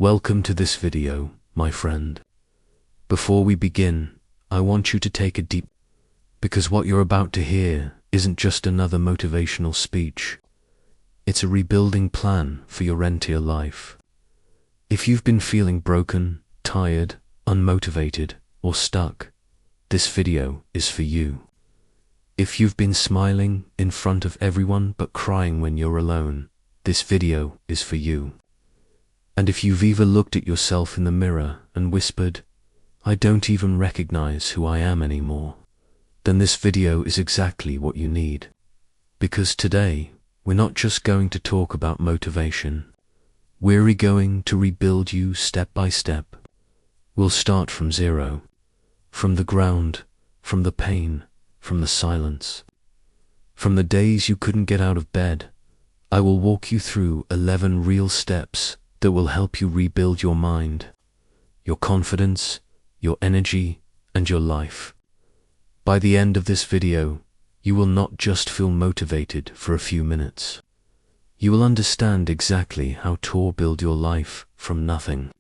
Welcome to this video, my friend. Before we begin, I want you to take a deep because what you're about to hear isn't just another motivational speech. It's a rebuilding plan for your entire life. If you've been feeling broken, tired, unmotivated, or stuck, this video is for you. If you've been smiling in front of everyone but crying when you're alone, this video is for you. And if you've ever looked at yourself in the mirror and whispered, "I don't even recognize who I am anymore," then this video is exactly what you need. Because today, we're not just going to talk about motivation. We're going to rebuild you step by step. We'll start from zero, from the ground, from the pain, from the silence. From the days you couldn't get out of bed, I will walk you through 11 real steps that will help you rebuild your mind, your confidence, your energy, and your life. By the end of this video, you will not just feel motivated for a few minutes. You will understand exactly how to build your life from nothing.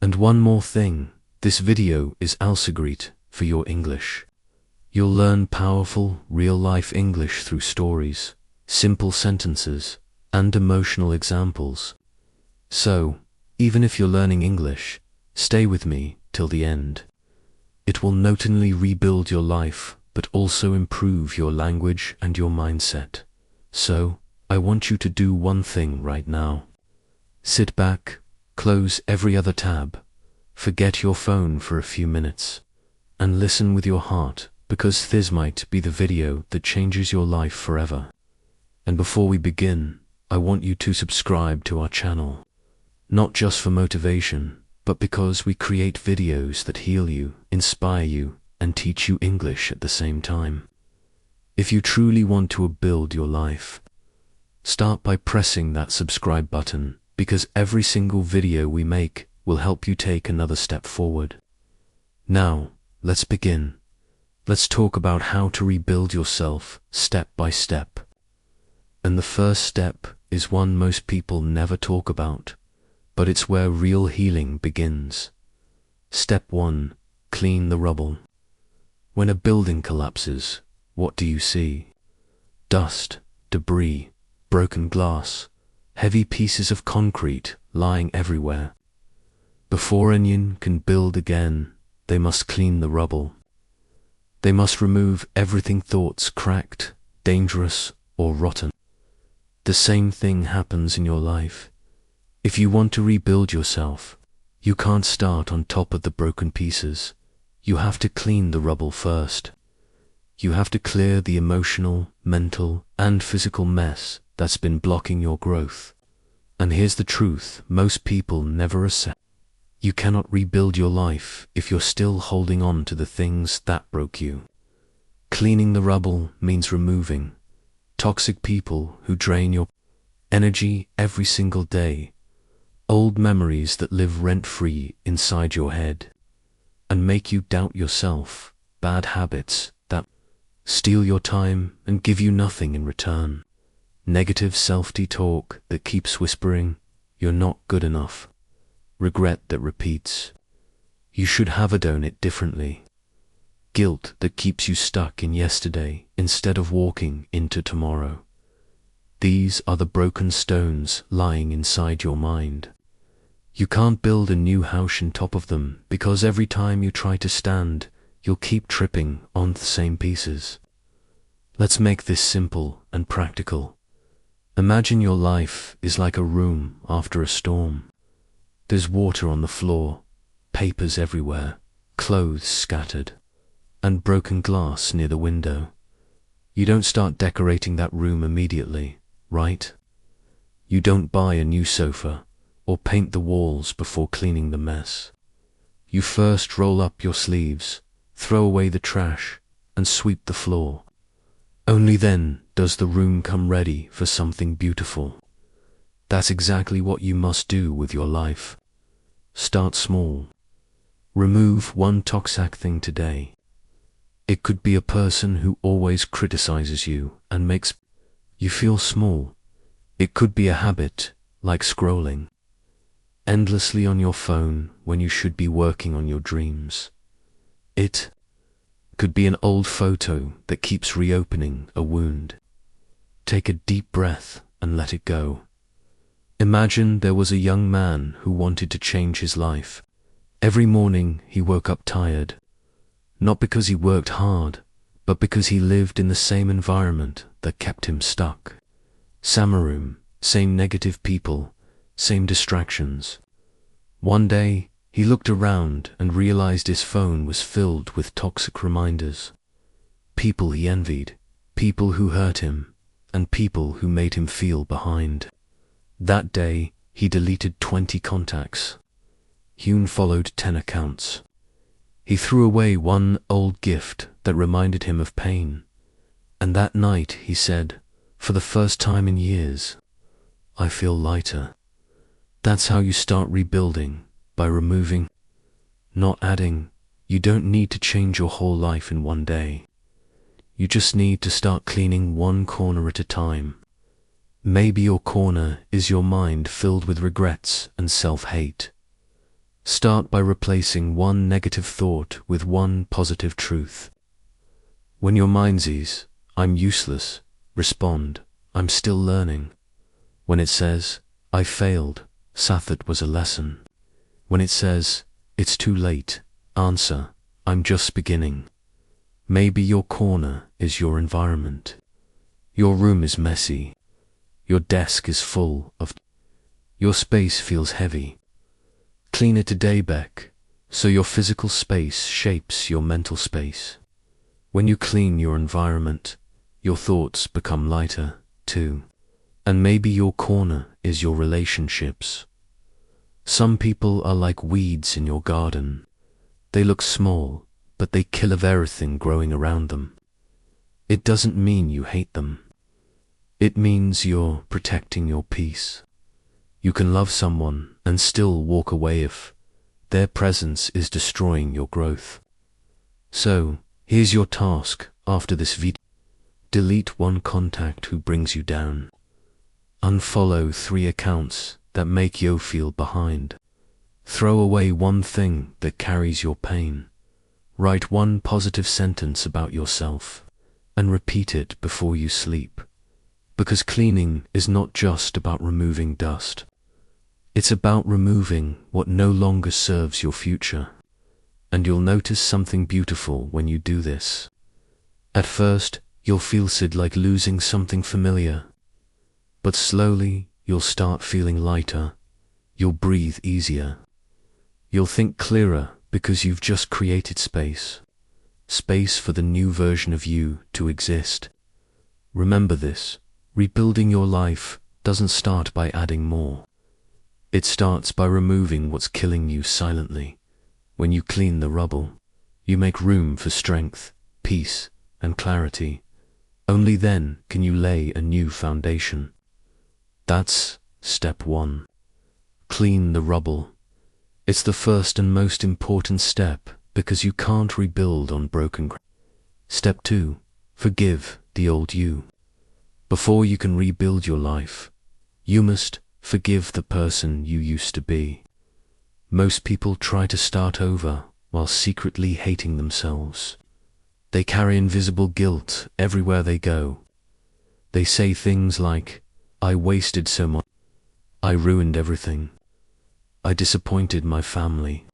And one more thing, this video is also great for your English. You'll learn powerful, real-life English through stories, simple sentences, and emotional examples. So, even if you're learning English, stay with me till the end. It will not only rebuild your life, but also improve your language and your mindset. So, I want you to do one thing right now. Sit back, close every other tab, forget your phone for a few minutes, and listen with your heart, because this might be the video that changes your life forever. And before we begin, I want you to subscribe to our channel. Not just for motivation, but because we create videos that heal you, inspire you, and teach you English at the same time. If you truly want to build your life, start by pressing that subscribe button, because every single video we make will help you take another step forward. Now, let's begin. Let's talk about how to rebuild yourself step by step. And the first step is one most people never talk about, but it's where real healing begins. Step 1. Clean the rubble. When a building collapses, what do you see? Dust, debris, broken glass, heavy pieces of concrete lying everywhere. Before anyone can build again, they must clean the rubble. They must remove everything thoughts cracked, dangerous, or rotten. The same thing happens in your life. If you want to rebuild yourself, you can't start on top of the broken pieces. You have to clean the rubble first. You have to clear the emotional, mental, and physical mess that's been blocking your growth. And here's the truth most people never accept. You cannot rebuild your life if you're still holding on to the things that broke you. Cleaning the rubble means removing toxic people who drain your energy every single day, old memories that live rent-free inside your head and make you doubt yourself, bad habits that steal your time and give you nothing in return, negative self-talk that keeps whispering, "You're not good enough," regret that repeats, "You should have done it differently," guilt that keeps you stuck in yesterday instead of walking into tomorrow. These are the broken stones lying inside your mind. You can't build a new house on top of them because every time you try to stand, you'll keep tripping on the same pieces. Let's make this simple and practical. Imagine your life is like a room after a storm. There's water on the floor, papers everywhere, clothes scattered, and broken glass near the window. You don't start decorating that room immediately, right? You don't buy a new sofa or paint the walls before cleaning the mess. You first roll up your sleeves, throw away the trash, and sweep the floor. Only then does the room come ready for something beautiful. That's exactly what you must do with your life. Start small. Remove one toxic thing today. It could be a person who always criticizes you and makes you feel small. It could be a habit, like scrolling. endlessly on your phone when you should be working on your dreams. It could be an old photo that keeps reopening a wound. Take a deep breath and let it go. Imagine there was a young man who wanted to change his life. Every morning he woke up tired, not because he worked hard, but because he lived in the same environment that kept him stuck. Samaroom, same negative people, same distractions. One day, he looked around and realized his phone was filled with toxic reminders. People he envied, people who hurt him, and people who made him feel behind. That day, he deleted 20 contacts. Hune followed 10 accounts. He threw away one old gift that reminded him of pain. And that night he said, for the first time in years, I feel lighter. That's how you start rebuilding, by removing, not adding. You don't need to change your whole life in one day. You just need to start cleaning one corner at a time. Maybe your corner is your mind filled with regrets and self-hate. Start by replacing one negative thought with one positive truth. When your mind says, I'm useless, respond, I'm still learning. When it says, I failed, that was a lesson. When it says, it's too late, answer, I'm just beginning. Maybe your corner is your environment. Your room is messy. Your desk is full of... Your space feels heavy. Clean it today, Beck, so your physical space shapes your mental space. When you clean your environment, your thoughts become lighter, too. And maybe your corner is your relationships. Some people are like weeds in your garden. They look small, but they kill off everything growing around them. It doesn't mean you hate them. It means you're protecting your peace. You can love someone and still walk away if their presence is destroying your growth. So, here's your task after this video. Delete one contact who brings you down. Unfollow 3 accounts that make you feel behind. Throw away one thing that carries your pain. Write one positive sentence about yourself and repeat it before you sleep. Because cleaning is not just about removing dust. It's about removing what no longer serves your future. And you'll notice something beautiful when you do this. At first, you'll feel like losing something familiar. But slowly, you'll start feeling lighter. You'll breathe easier. You'll think clearer because you've just created space. Space for the new version of you to exist. Remember this. Rebuilding your life doesn't start by adding more. It starts by removing what's killing you silently. When you clean the rubble, you make room for strength, peace, and clarity. Only then can you lay a new foundation. That's step 1. Clean the rubble. It's the first and most important step because you can't rebuild on broken ground. Step 2. Forgive the old you. Before you can rebuild your life, you must forgive the person you used to be. Most people try to start over while secretly hating themselves. They carry invisible guilt everywhere they go. They say things like, I wasted so much. I ruined everything. I disappointed my family.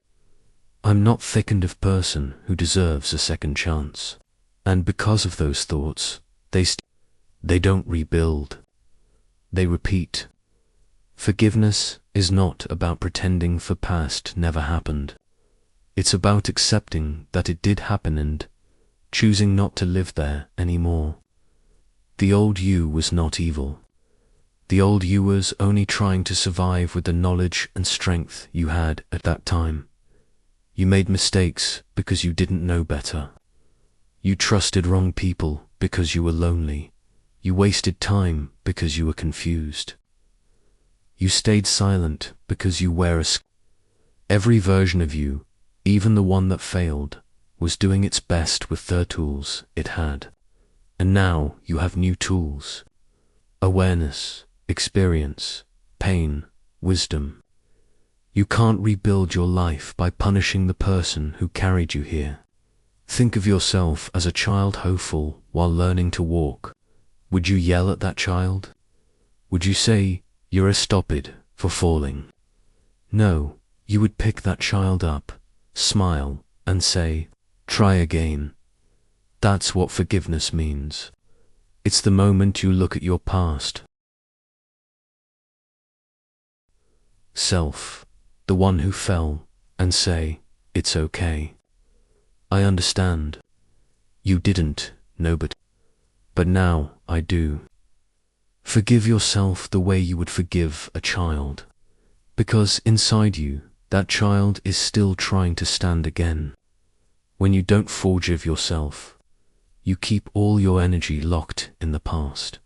I'm not the kind of person who deserves a second chance. And because of those thoughts, they don't rebuild. They repeat. Forgiveness is not about pretending the past never happened. It's about accepting that it did happen and choosing not to live there anymore. The old you was not evil. The old you was only trying to survive with the knowledge and strength you had at that time. You made mistakes because you didn't know better. You trusted wrong people because you were lonely. You wasted time because you were confused. You stayed silent because you were Every version of you, even the one that failed, was doing its best with the tools it had. And now you have new tools. Awareness, experience, pain, wisdom. You can't rebuild your life by punishing the person who carried you here. Think of yourself as a child hopeful while learning to walk. Would you yell at that child? Would you say, "You're stupid for falling"? No, you would pick that child up, smile, and say, "Try again." That's what forgiveness means. It's the moment you look at your past self, the one who fell, and say, "It's okay. I understand. You didn't know, but now I do." Forgive yourself the way you would forgive a child, because inside you, that child is still trying to stand again. When you don't forgive yourself, you keep all your energy locked in the past.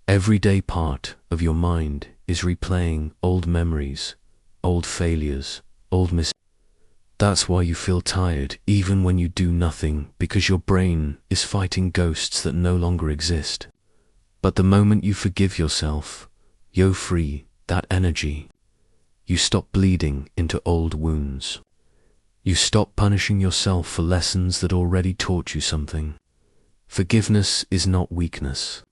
Every day part of your mind is replaying old memories, old failures, old mistakes. That's why you feel tired even when you do nothing, because your brain is fighting ghosts that no longer exist. But the moment you forgive yourself, you free that energy. You stop bleeding into old wounds. You stop punishing yourself for lessons that already taught you something. Forgiveness is not weakness.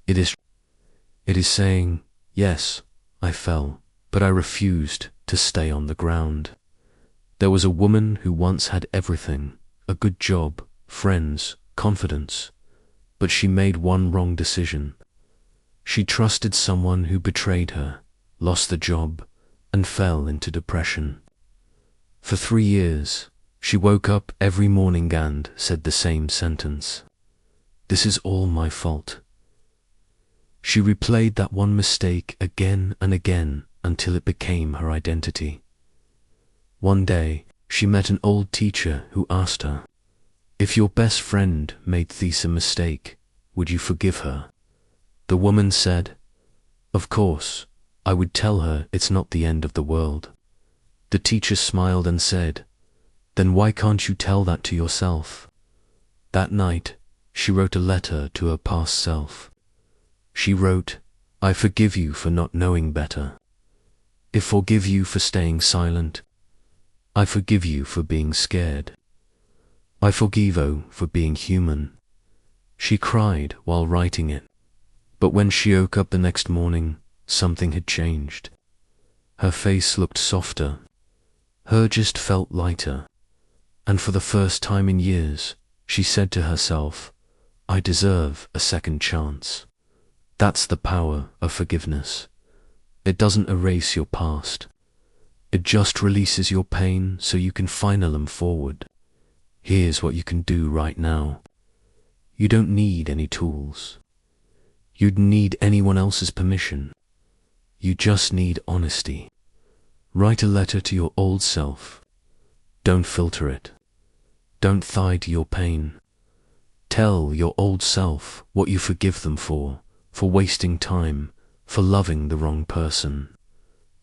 It is saying, "Yes, I fell, but I refused to stay on the ground." There was a woman who once had everything, a good job, friends, confidence, but she made one wrong decision. She trusted someone who betrayed her, lost the job, and fell into depression. For 3 years, she woke up every morning and said the same sentence: "This is all my fault." She replayed that one mistake again and again until it became her identity. One day, she met an old teacher who asked her, "If your best friend made this a mistake, would you forgive her?" The woman said, "Of course, I would tell her it's not the end of the world." The teacher smiled and said, "Then why can't you tell that to yourself?" That night, she wrote a letter to her past self. She wrote, "I forgive you for not knowing better. I forgive you for staying silent. I forgive you for being scared. I forgive you for being human." She cried while writing it, but when she woke up the next morning, something had changed. Her face looked softer. Her chest felt lighter. And for the first time in years, she said to herself, "I deserve a second chance." That's the power of forgiveness. It doesn't erase your past. It just releases your pain so you can finally move forward. Here's what you can do right now. You don't need any tools. You'd need anyone else's permission. You just need honesty. Write a letter to your old self. Don't filter it. Don't hide your pain. Tell your old self what you forgive them for wasting time, for loving the wrong person,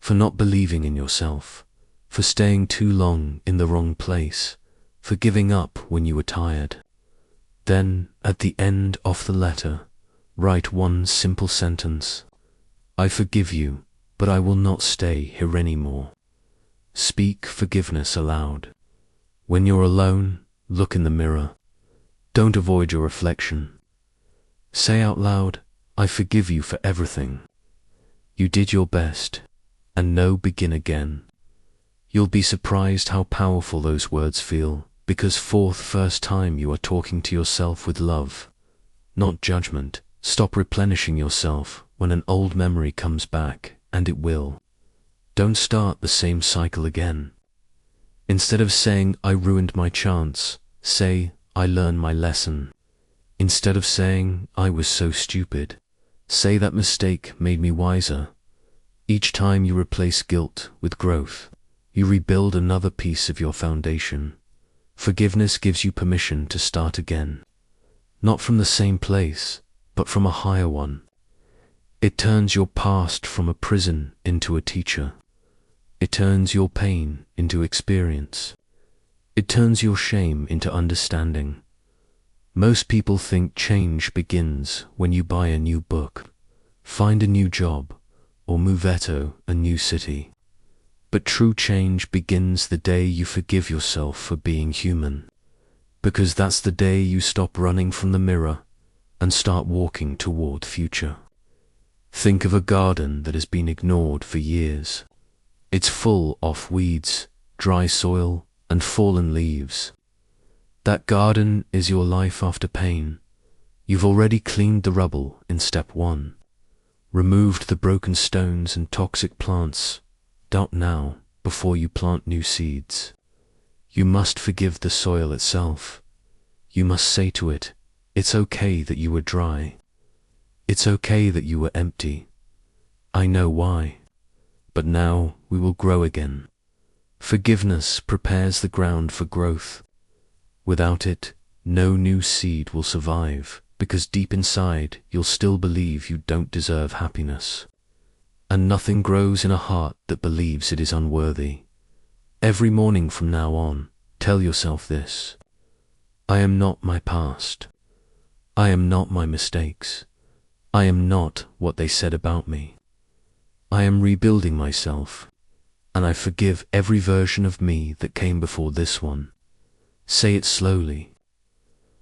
for not believing in yourself, for staying too long in the wrong place, for giving up when you were tired. Then, at the end of the letter, write one simple sentence: "I forgive you, but I will not stay here anymore." Speak forgiveness aloud. When you're alone, look in the mirror. Don't avoid your reflection. Say out loud, "I forgive you for everything. You did your best, and now begin again." You'll be surprised how powerful those words feel, because for the first time you are talking to yourself with love, not judgment. Stop replenishing yourself when an old memory comes back, and it will. Don't start the same cycle again. Instead of saying, "I ruined my chance," say, "I learned my lesson." Instead of saying, "I was so stupid," say, "That mistake made me wiser." Each time you replace guilt with growth, you rebuild another piece of your foundation. Forgiveness gives you permission to start again. Not from the same place, but from a higher one. It turns your past from a prison into a teacher. It turns your pain into experience. It turns your shame into understanding. Most people think change begins when you buy a new book, find a new job, or move to a new city. But true change begins the day you forgive yourself for being human, because that's the day you stop running from the mirror and start walking toward future. Think of a garden that has been ignored for years. It's full of weeds, dry soil, and fallen leaves. That garden is your life after pain. You've already cleaned the rubble in step 1, removed the broken stones and toxic plants. Doubt now before you plant new seeds. You must forgive the soil itself. You must say to it, it's okay that you were dry. It's okay that you were empty. I know why. But now we will grow again. Forgiveness prepares the ground for growth. Without it, no new seed will survive, because deep inside you'll still believe you don't deserve happiness. And nothing grows in a heart that believes it is unworthy. Every morning from now on, tell yourself this: I am not my past. I am not my mistakes. I am not what they said about me. I am rebuilding myself, and I forgive every version of me that came before this one. Say it slowly.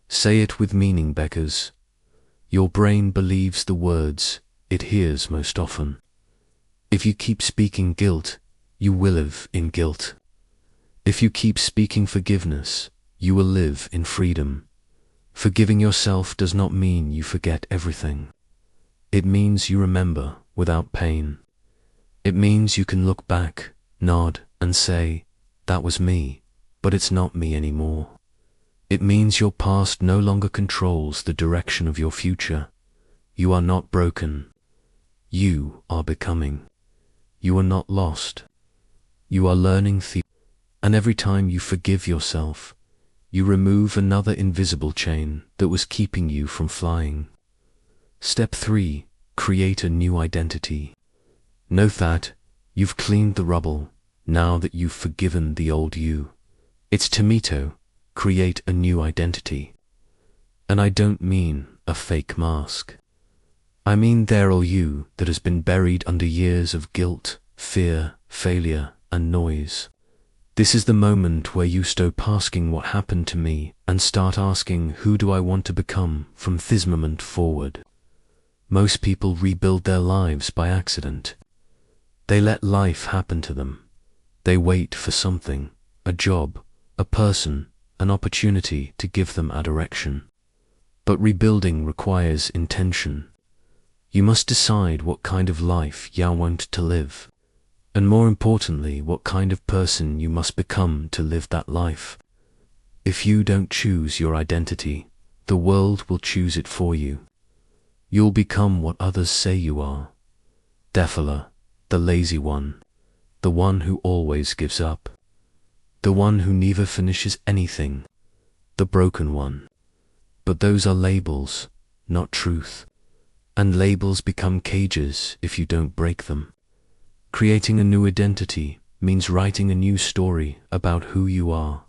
Say it with meaning, Beckers. Your brain believes the words it hears most often. If you keep speaking guilt, you will live in guilt. If you keep speaking forgiveness, you will live in freedom. Forgiving yourself does not mean you forget everything. It means you remember without pain. It means you can look back, nod, and say, that was me, but it's not me anymore. It means your past no longer controls the direction of your future. You are not broken. You are becoming. You are not lost. You are learning and every time you forgive yourself, you remove another invisible chain that was keeping you from flying. Step 3. Create a new identity. Know that you've cleaned the rubble now that you've forgiven the old you. It's Tomito. Create a new identity. And I don't mean a fake mask. I mean the real you that has been buried under years of guilt, fear, failure, and noise. This is the moment where you stop asking what happened to me and start asking who do I want to become from this moment forward. Most people rebuild their lives by accident. They let life happen to them. They wait for something, a job, a person, an opportunity to give them a direction. But rebuilding requires intention. You must decide what kind of life you want to live, and more importantly, what kind of person you must become to live that life. If you don't choose your identity, the world will choose it for you. You'll become what others say you are. Defiler, the lazy one, the one who always gives up, the one who never finishes anything, the broken one. But those are labels, not truth. And labels become cages if you don't break them. Creating a new identity means writing a new story about who you are.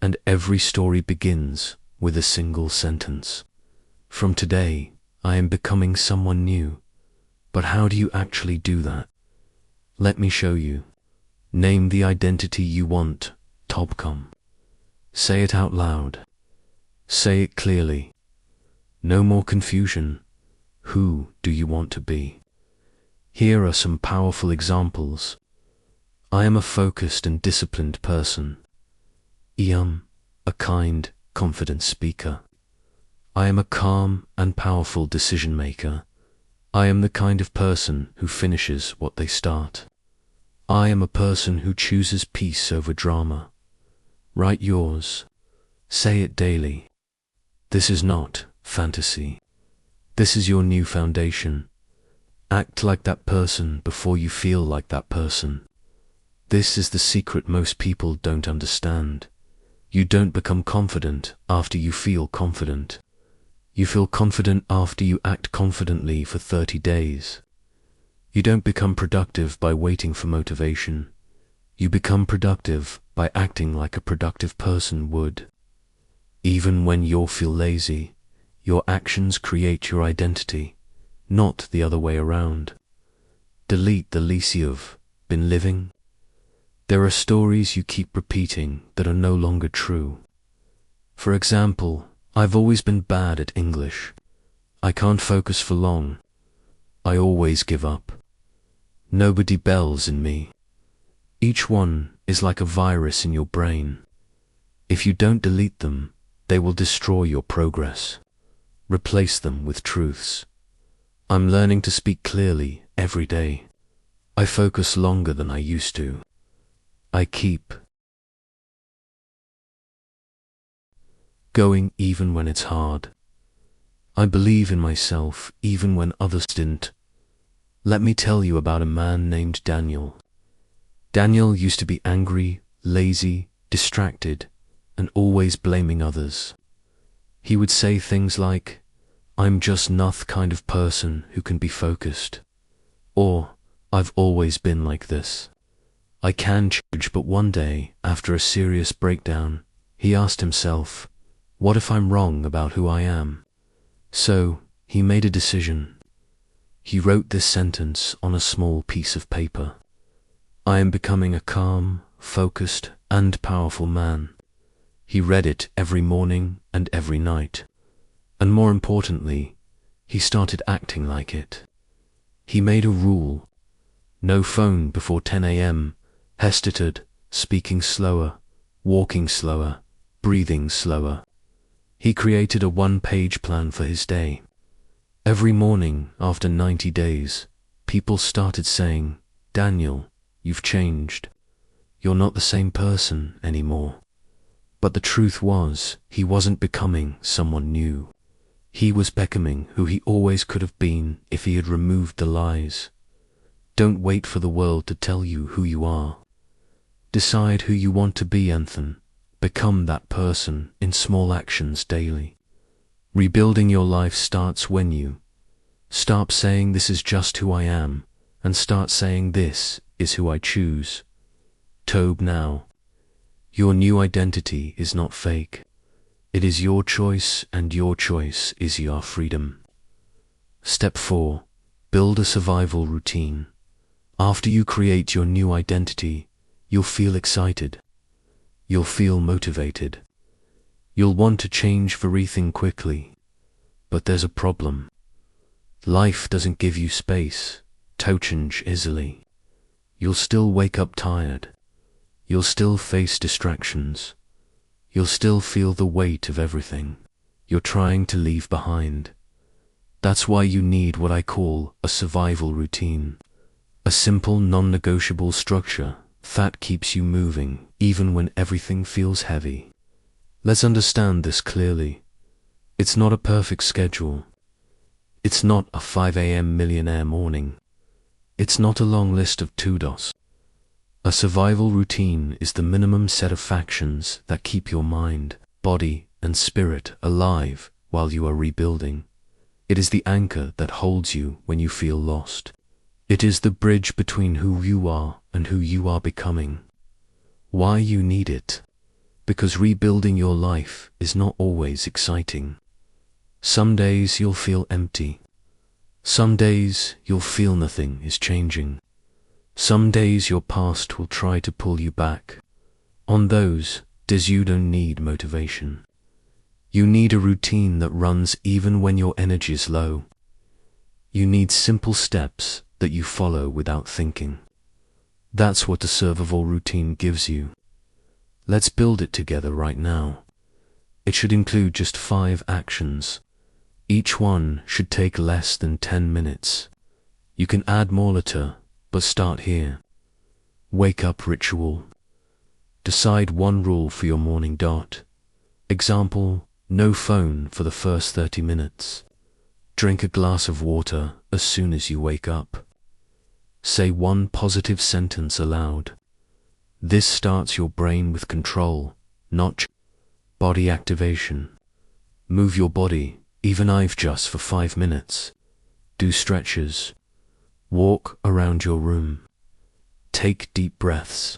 And every story begins with a single sentence. From today, I am becoming someone new. But how do you actually do that? Let me show you. Name the identity you want, Topcom. Say it out loud. Say it clearly. No more confusion. Who do you want to be? Here are some powerful examples. I am a focused and disciplined person. I am a kind, confident speaker. I am a calm and powerful decision maker. I am the kind of person who finishes what they start. I am a person who chooses peace over drama. Write yours. Say it daily. This is not fantasy. This is your new foundation. Act like that person before you feel like that person. This is the secret most people don't understand. You don't become confident after you feel confident. You feel confident after you act confidently for 30 days. You don't become productive by waiting for motivation. You become productive by acting like a productive person would. Even when you feel lazy, your actions create your identity, not the other way around. Delete the legacy of been living. There are stories you keep repeating that are no longer true. For example, I've always been bad at English. I can't focus for long. I always give up. Nobody bells in me. Each one is like a virus in your brain. If you don't delete them, they will destroy your progress. Replace them with truths. I'm learning to speak clearly every day. I focus longer than I used to. I keep going even when it's hard. I believe in myself even when others didn't. Let me tell you about a man named Daniel. Daniel used to be angry, lazy, distracted, and always blaming others. He would say things like, "I'm just not the kind of person who can be focused," or "I've always been like this. I can change." But one day, after a serious breakdown, he asked himself, "What if I'm wrong about who I am?" So, he made a decision. He wrote this sentence on a small piece of paper. "I am becoming a calm, focused, and powerful man." He read it every morning and every night. And more importantly, he started acting like it. He made a rule. No phone before 10 a.m., hesitated, speaking slower, walking slower, breathing slower. He created a one-page plan for his day. Every morning, after 90 days, people started saying, "Daniel, you've changed. You're not the same person anymore." But the truth was, he wasn't becoming someone new. He was becoming who he always could have been if he had removed the lies. Don't wait for the world to tell you who you are. Decide who you want to be, Anthony. Become that person in small actions daily. Rebuilding your life starts when you stop saying "this is just who I am" and start saying "this is who I choose." Tobe now. Your new identity is not fake. It is your choice, and your choice is your freedom. Step 4. Build a survival routine. After you create your new identity, you'll feel excited. You'll feel motivated. You'll want to change everything quickly. But there's a problem. Life doesn't give you space to change easily. You'll still wake up tired. You'll still face distractions. You'll still feel the weight of everything you're trying to leave behind. That's why you need what I call a survival routine. A simple, non-negotiable structure that keeps you moving even when everything feels heavy. Let's understand this clearly. It's not a perfect schedule. It's not a 5 a.m. millionaire morning. It's not a long list of to-dos. A survival routine is the minimum set of actions that keep your mind, body, and spirit alive while you are rebuilding. It is the anchor that holds you when you feel lost. It is the bridge between who you are and who you are becoming. Why you need it? Because rebuilding your life is not always exciting. Some days you'll feel empty. Some days you'll feel nothing is changing. Some days your past will try to pull you back. On those days you don't need motivation. You need a routine that runs even when your energy is low. You need simple steps that you follow without thinking. That's what the survival routine gives you. Let's build it together right now. It should include just 5 actions. Each one should take less than 10 minutes. You can add more later, but start here. Wake up ritual. Decide one rule for your morning. Example, no phone for the first 30 minutes. Drink a glass of water as soon as you wake up. Say one positive sentence aloud. This starts your brain with control, not body activation. Move your body, even if just for 5 minutes. Do stretches. Walk around your room. Take deep breaths.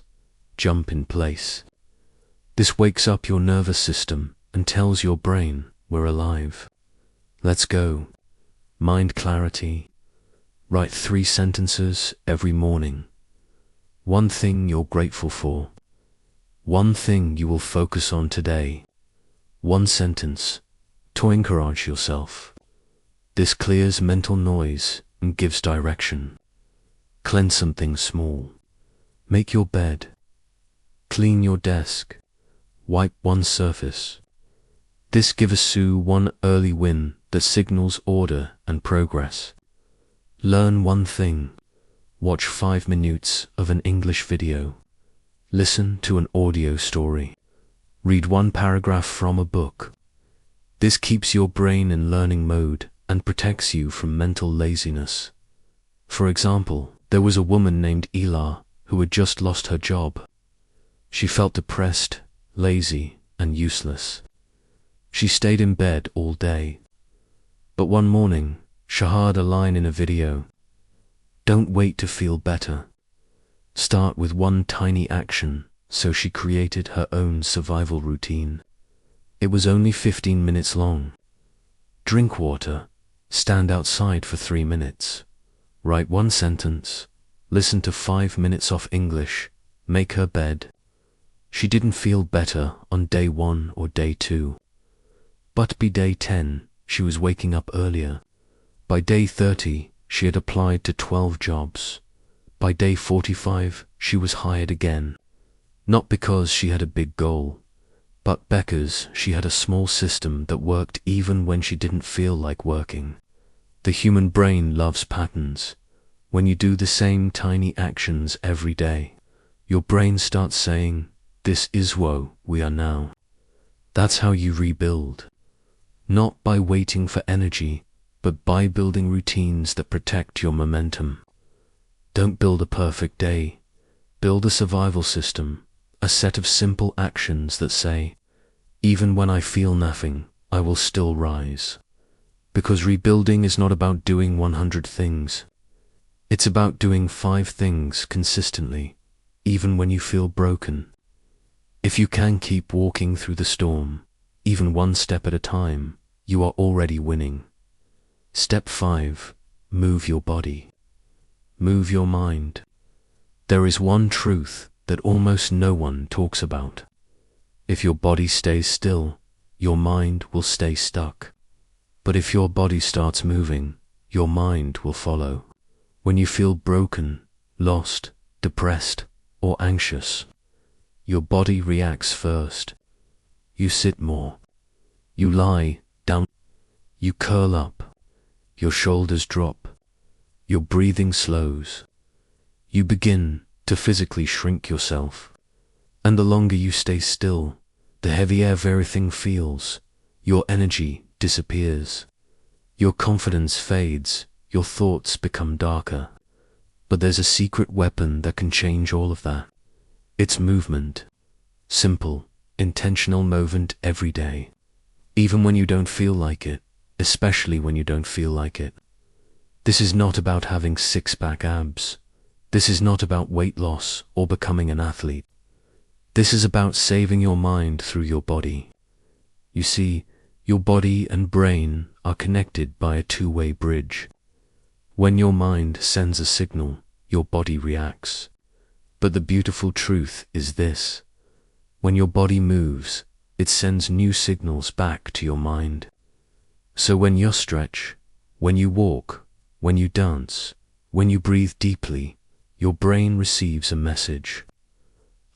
Jump in place. This wakes up your nervous system and tells your brain we're alive. Let's go. Mind clarity. Write 3 sentences every morning. One thing you're grateful for. One thing you will focus on today. One sentence to encourage yourself. This clears mental noise and gives direction. Cleanse something small. Make your bed. Clean your desk. Wipe one surface. This gives Sue one early win that signals order and progress. Learn one thing. Watch 5 minutes of an English video. Listen to an audio story. Read one paragraph from a book. This keeps your brain in learning mode and protects you from mental laziness. For example, there was a woman named Ela who had just lost her job. She felt depressed, lazy, and useless. She stayed in bed all day. But one morning, she heard a line in a video. Don't wait to feel better. Start with one tiny action. So she created her own survival routine. It was only 15 minutes long. Drink water. Stand outside for 3 minutes. Write one sentence. Listen to 5 minutes of English. Make her bed. She didn't feel better on day 1 or day 2. But by day 10, she was waking up earlier. By day 30, she had applied to 12 jobs. By day 45, she was hired again. Not because she had a big goal, but because she had a small system that worked even when she didn't feel like working. The human brain loves patterns. When you do the same tiny actions every day, your brain starts saying, "This is who we are now." That's how you rebuild. Not by waiting for energy, but by building routines that protect your momentum. Don't build a perfect day. Build a survival system, a set of simple actions that say, even when I feel nothing, I will still rise. Because rebuilding is not about doing 100 things. It's about doing 5 things consistently, even when you feel broken. If you can keep walking through the storm, even one step at a time, you are already winning. Step 5. Move your body. Move your mind. There is one truth that almost no one talks about. If your body stays still, your mind will stay stuck. But if your body starts moving, your mind will follow. When you feel broken, lost, depressed, or anxious, your body reacts first. You sit more. You lie down. You curl up. Your shoulders drop. Your breathing slows. You begin to physically shrink yourself. And the longer you stay still, the heavier everything feels. Your energy disappears. Your confidence fades. Your thoughts become darker. But there's a secret weapon that can change all of that. It's movement. Simple, intentional movement every day. Even when you don't feel like it, especially when you don't feel like it. This is not about having six-pack abs. This is not about weight loss or becoming an athlete. This is about saving your mind through your body. You see, your body and brain are connected by a two-way bridge. When your mind sends a signal, your body reacts. But the beautiful truth is this. When your body moves, it sends new signals back to your mind. So when you stretch, when you walk, when you dance, when you breathe deeply, your brain receives a message.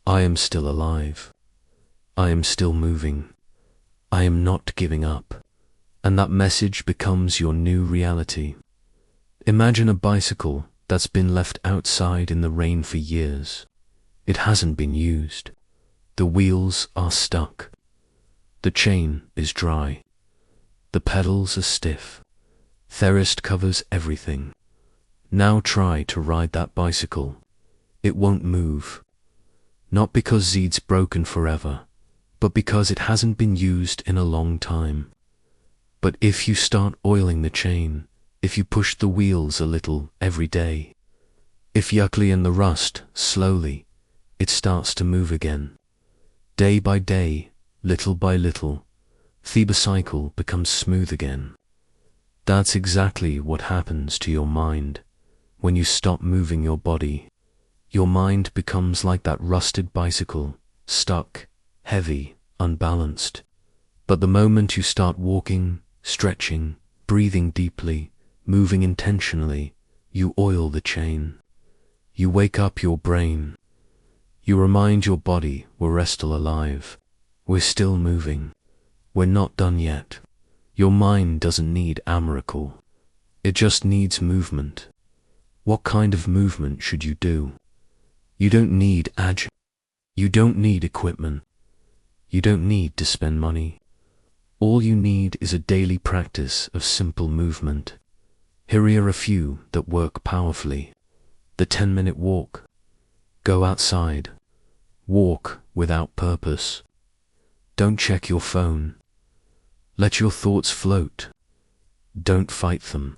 I am still alive. I am still moving. I am not giving up. And that message becomes your new reality. Imagine a bicycle that's been left outside in the rain for years. It hasn't been used. The wheels are stuck. The chain is dry. The pedals are stiff. Thirst covers everything. Now try to ride that bicycle. It won't move. Not because it's broken forever, but because it hasn't been used in a long time. But if you start oiling the chain, if you push the wheels a little every day, if you clean the rust slowly, it starts to move again. Day by day, little by little, the cycle becomes smooth again. That's exactly what happens to your mind when you stop moving your body. Your mind becomes like that rusted bicycle, stuck, heavy, unbalanced. But the moment you start walking, stretching, breathing deeply, moving intentionally, you oil the chain. You wake up your brain. You remind your body we're still alive. We're still moving. We're not done yet. Your mind doesn't need a miracle. It just needs movement. What kind of movement should you do? You don't need You don't need equipment. You don't need to spend money. All you need is a daily practice of simple movement. Here are a few that work powerfully. The 10-minute walk. Go outside. Walk without purpose. Don't check your phone. Let your thoughts float. Don't fight them.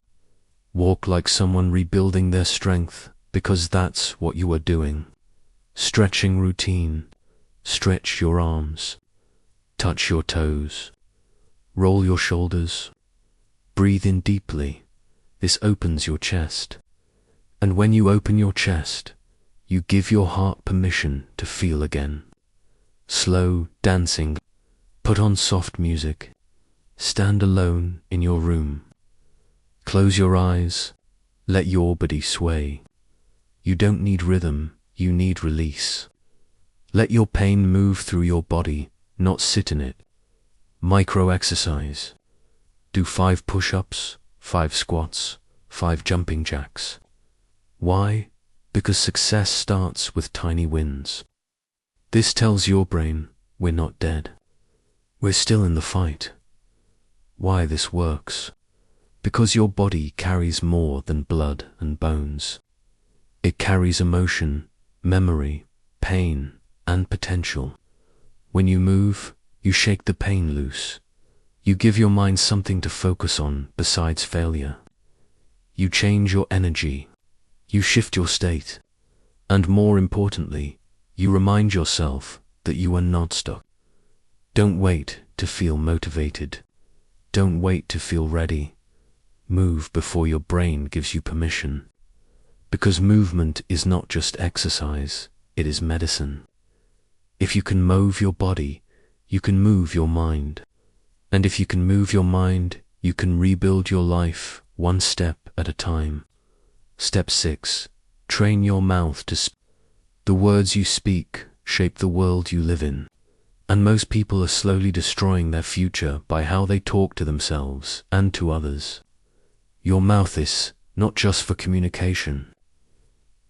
Walk like someone rebuilding their strength, because that's what you are doing. Stretching routine. Stretch your arms. Touch your toes. Roll your shoulders. Breathe in deeply. This opens your chest. And when you open your chest, you give your heart permission to feel again. Slow dancing. Put on soft music. Stand alone in your room. Close your eyes. Let your body sway. You don't need rhythm, you need release. Let your pain move through your body, not sit in it. Micro exercise. Do 5 push-ups, 5 squats, 5 jumping jacks. Why? Because success starts with tiny wins. This tells your brain we're not dead. We're still in the fight. Why this works? Because your body carries more than blood and bones. It carries emotion, memory, pain, and potential. When you move, you shake the pain loose. You give your mind something to focus on besides failure. You change your energy. You shift your state. And more importantly, you remind yourself that you are not stuck. Don't wait to feel motivated. Don't wait to feel ready. Move before your brain gives you permission. Because movement is not just exercise, it is medicine. If you can move your body, you can move your mind. And if you can move your mind, you can rebuild your life one step at a time. Step 6. Train your mouth to speak. The words you speak shape the world you live in. And most people are slowly destroying their future by how they talk to themselves and to others. Your mouth is not just for communication.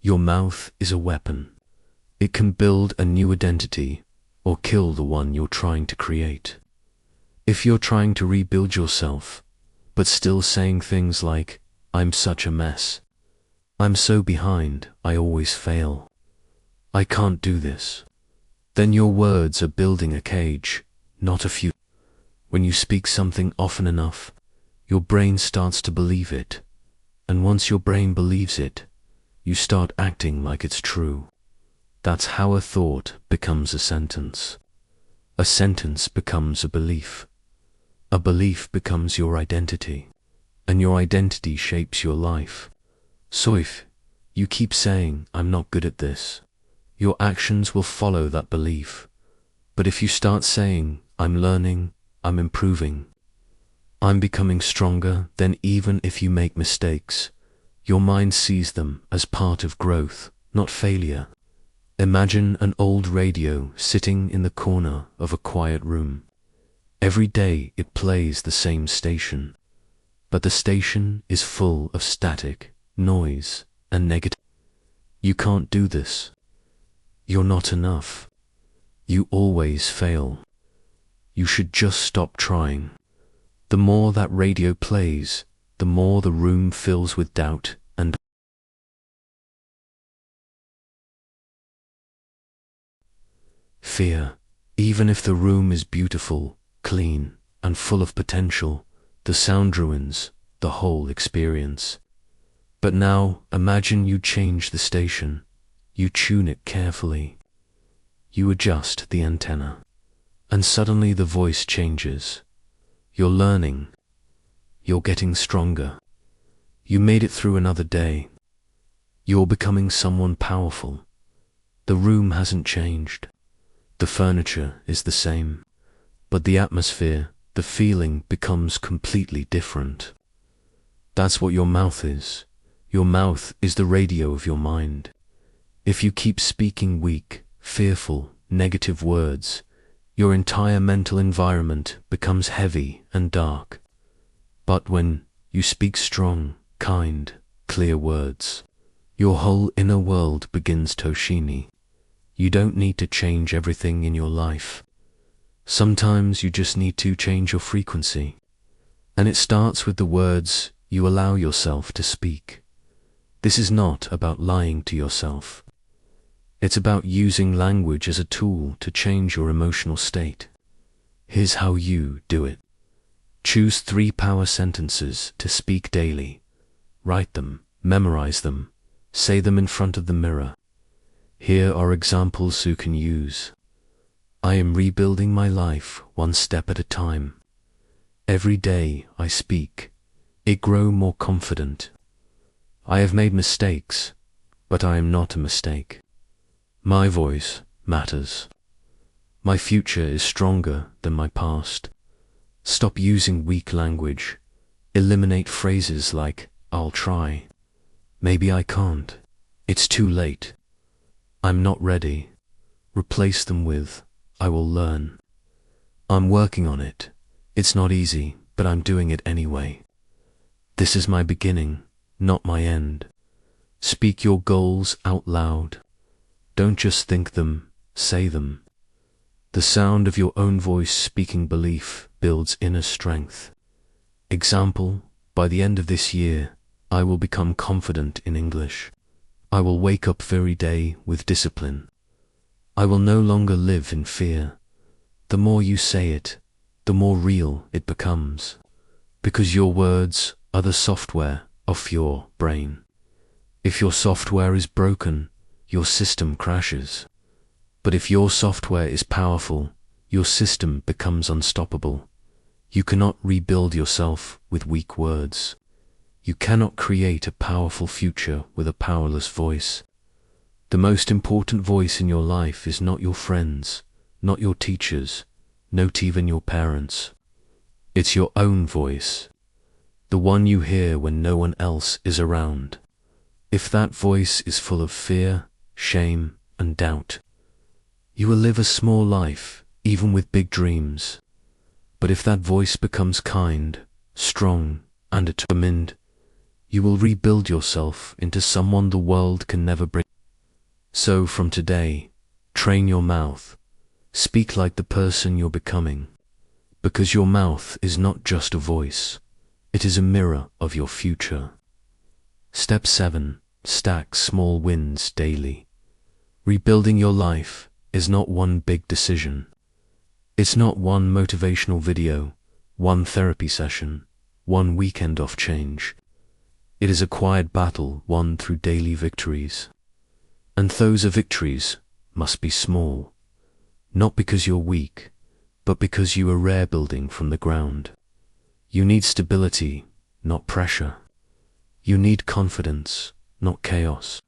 Your mouth is a weapon. It can build a new identity or kill the one you're trying to create. If you're trying to rebuild yourself, but still saying things like, "I'm such a mess. I'm so behind, I always fail. I can't do this," then your words are building a cage, not a future. When you speak something often enough, your brain starts to believe it. And once your brain believes it, you start acting like it's true. That's how a thought becomes a sentence. A sentence becomes a belief. A belief becomes your identity. And your identity shapes your life. So if you keep saying, "I'm not good at this," your actions will follow that belief. But if you start saying, "I'm learning, I'm improving, I'm becoming stronger," then even if you make mistakes, your mind sees them as part of growth, not failure. Imagine an old radio sitting in the corner of a quiet room. Every day it plays the same station, but the station is full of static, noise, and negative. You can't do this. You're not enough. You always fail. You should just stop trying. The more that radio plays, the more the room fills with doubt and fear. Even if the room is beautiful, clean, and full of potential, the sound ruins the whole experience. But now, imagine you change the station. You tune it carefully. You adjust the antenna. And suddenly the voice changes. You're learning. You're getting stronger. You made it through another day. You're becoming someone powerful, The room hasn't changed. The furniture is the same. But the atmosphere, the feeling becomes completely different. That's what your mouth is. Your mouth is the radio of your mind. If you keep speaking weak, fearful, negative words, your entire mental environment becomes heavy and dark. But when you speak strong, kind, clear words, your whole inner world begins to shine. You don't need to change everything in your life. Sometimes you just need to change your frequency. And it starts with the words you allow yourself to speak. This is not about lying to yourself. It's about using language as a tool to change your emotional state. Here's how you do it. Choose 3 power sentences to speak daily. Write them, memorize them, say them in front of the mirror. Here are examples you can use. I am rebuilding my life one step at a time. Every day I speak, it grow more confident. I have made mistakes, but I am not a mistake. My voice matters. My future is stronger than my past. Stop using weak language. Eliminate phrases like, I'll try. Maybe I can't. It's too late. I'm not ready. Replace them with, I will learn. I'm working on it. It's not easy, but I'm doing it anyway. This is my beginning, not my end. Speak your goals out loud. Don't just think them, say them. The sound of your own voice speaking belief builds inner strength. Example, by the end of this year, I will become confident in English. I will wake up every day with discipline. I will no longer live in fear. The more you say it, the more real it becomes. Because your words are the software of your brain. If your software is broken, your system crashes. But if your software is powerful, your system becomes unstoppable. You cannot rebuild yourself with weak words. You cannot create a powerful future with a powerless voice. The most important voice in your life is not your friends, not your teachers, not even your parents. It's your own voice, the one you hear when no one else is around. If that voice is full of fear, shame, and doubt, you will live a small life, even with big dreams. But if that voice becomes kind, strong, and determined, you will rebuild yourself into someone the world can never bring. So from today, train your mouth. Speak like the person you're becoming. Because your mouth is not just a voice, it is a mirror of your future. Step 7. Stack small wins daily. Rebuilding your life is not one big decision. It's not one motivational video, one therapy session, one weekend off change. It is a quiet battle won through daily victories. And those victories must be small, not because you're weak, but because you are rebuilding from the ground. You need stability, not pressure. You need confidence, not chaos.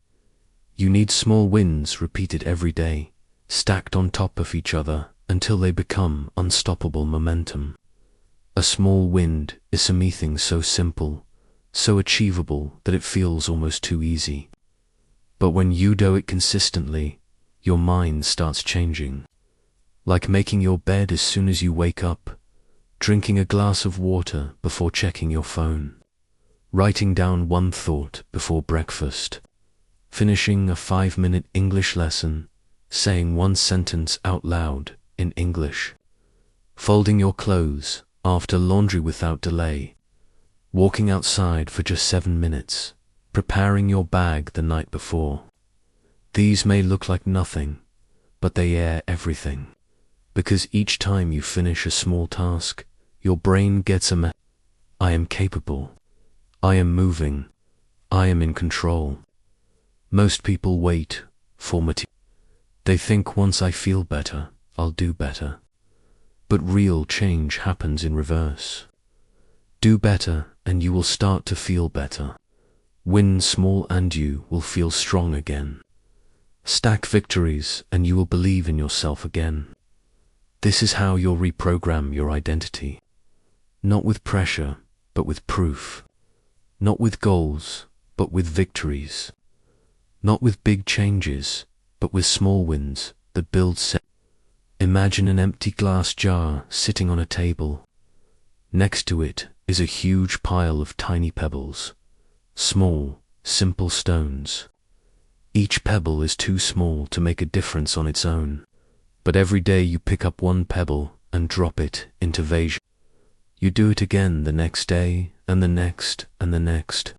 You need small wins repeated every day, stacked on top of each other until they become unstoppable momentum. A small win is something so simple, so achievable that it feels almost too easy. But when you do it consistently, your mind starts changing. Like making your bed as soon as you wake up, drinking a glass of water before checking your phone, writing down one thought before breakfast, finishing a 5-minute English lesson, saying one sentence out loud in English, folding your clothes after laundry without delay, walking outside for just 7 minutes, preparing your bag the night before. These may look like nothing, but they are everything. Because each time you finish a small task, your brain gets a message. I am capable. I am moving. I am in control. Most people wait for motivation. They think once I feel better, I'll do better. But real change happens in reverse. Do better and you will start to feel better. Win small and you will feel strong again. Stack victories and you will believe in yourself again. This is how you'll reprogram your identity. Not with pressure, but with proof. Not with goals, but with victories. Not with big changes, but with small wins that build Imagine an empty glass jar sitting on a table. Next to it is a huge pile of tiny pebbles. Small, simple stones. Each pebble is too small to make a difference on its own. But every day you pick up one pebble and drop it into vase. You do it again the next day, and the next, and the next.